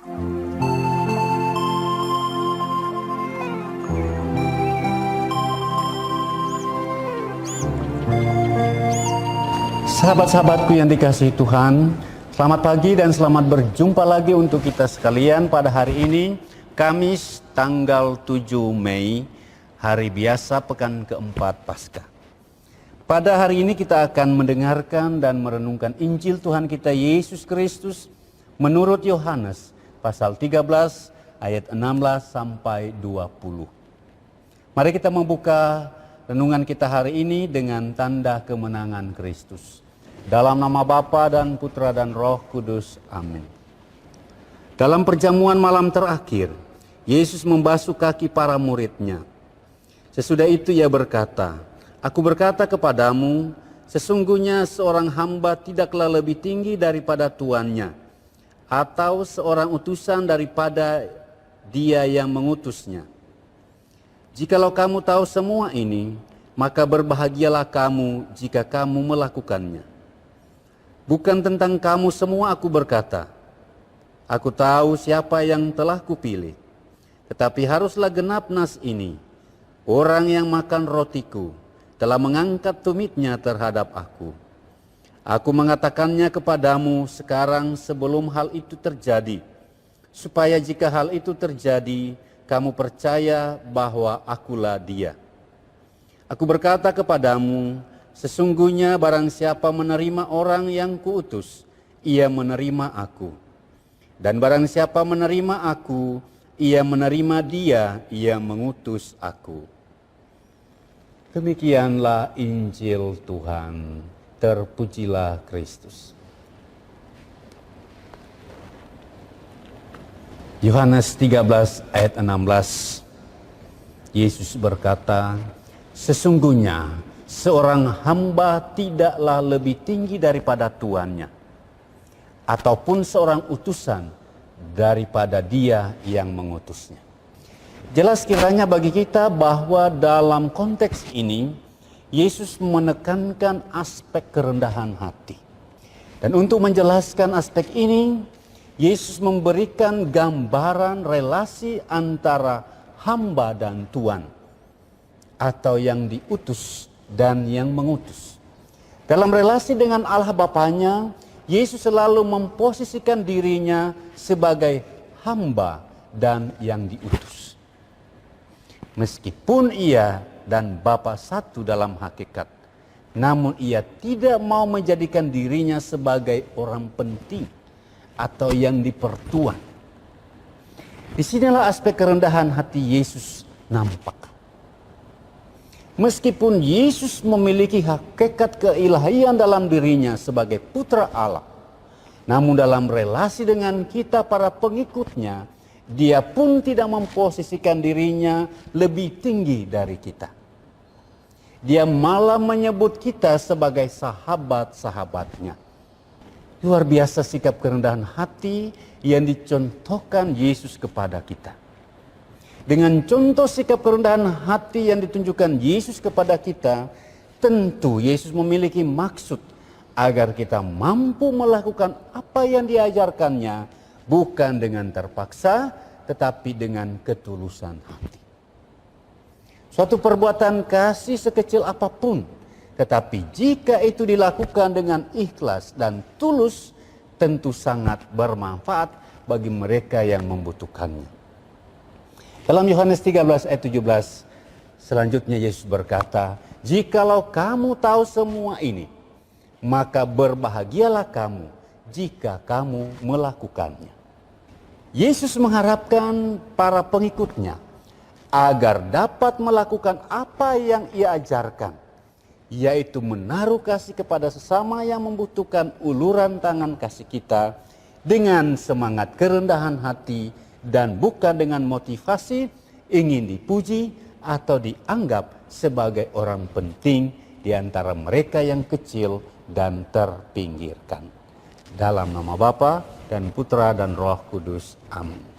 Sahabat-sahabatku yang dikasihi Tuhan, selamat pagi dan selamat berjumpa lagi untuk kita sekalian pada hari ini, Kamis tanggal 7 Mei, hari biasa pekan keempat Paskah. Pada hari ini kita akan mendengarkan dan merenungkan Injil Tuhan kita Yesus Kristus menurut Yohanes pasal 13 ayat 16 sampai 20. Mari kita membuka renungan kita hari ini dengan tanda kemenangan Kristus. Dalam nama Bapa dan Putra dan Roh Kudus. Amin. Dalam perjamuan malam terakhir, Yesus membasuh kaki para murid-Nya. Sesudah itu Ia berkata, "Aku berkata kepadamu, sesungguhnya seorang hamba tidaklah lebih tinggi daripada tuannya, atau seorang utusan daripada dia yang mengutusnya. Jikalau kamu tahu semua ini, maka berbahagialah kamu jika kamu melakukannya. Bukan tentang kamu semua aku berkata, aku tahu siapa yang telah kupilih. Tetapi haruslah genap nas ini, orang yang makan rotiku telah mengangkat tumitnya terhadap aku. Aku mengatakannya kepadamu sekarang sebelum hal itu terjadi, supaya jika hal itu terjadi, kamu percaya bahwa akulah dia. Aku berkata kepadamu, sesungguhnya barang siapa menerima orang yang kuutus, ia menerima aku. Dan barang siapa menerima aku, ia menerima dia yang mengutus aku." Demikianlah Injil Tuhan. Terpujilah Kristus. Yohanes 13 ayat 16. Yesus berkata, "Sesungguhnya seorang hamba tidaklah lebih tinggi daripada tuannya, ataupun seorang utusan daripada dia yang mengutusnya." Jelas kiranya bagi kita bahwa dalam konteks ini, Yesus menekankan aspek kerendahan hati. Dan untuk menjelaskan aspek ini, Yesus memberikan gambaran relasi antara hamba dan tuan, atau yang diutus dan yang mengutus. Dalam relasi dengan Allah Bapanya, Yesus selalu memposisikan dirinya sebagai hamba dan yang diutus. Meskipun Ia dan Bapa satu dalam hakikat, namun Ia tidak mau menjadikan dirinya sebagai orang penting atau yang dipertuan. Disinilah aspek kerendahan hati Yesus nampak. Meskipun Yesus memiliki hakikat keilahian dalam dirinya sebagai putra Allah, namun dalam relasi dengan kita para pengikutnya, Dia pun tidak memposisikan dirinya lebih tinggi dari kita. Dia malah menyebut kita sebagai sahabat-sahabatnya. Luar biasa sikap kerendahan hati yang dicontohkan Yesus kepada kita. Dengan contoh sikap kerendahan hati yang ditunjukkan Yesus kepada kita, tentu Yesus memiliki maksud agar kita mampu melakukan apa yang diajarkannya, bukan dengan terpaksa, tetapi dengan ketulusan hati. Suatu perbuatan kasih sekecil apapun, tetapi jika itu dilakukan dengan ikhlas dan tulus, tentu sangat bermanfaat bagi mereka yang membutuhkannya. Dalam Yohanes 13 ayat 17, selanjutnya Yesus berkata, "Jikalau kamu tahu semua ini, maka berbahagialah kamu jika kamu melakukannya." Yesus mengharapkan para pengikutnya agar dapat melakukan apa yang Ia ajarkan, yaitu menaruh kasih kepada sesama yang membutuhkan uluran tangan kasih kita dengan semangat kerendahan hati dan bukan dengan motivasi ingin dipuji atau dianggap sebagai orang penting di antara mereka yang kecil dan terpinggirkan. Dalam nama Bapa dan Putra dan Roh Kudus. Amin.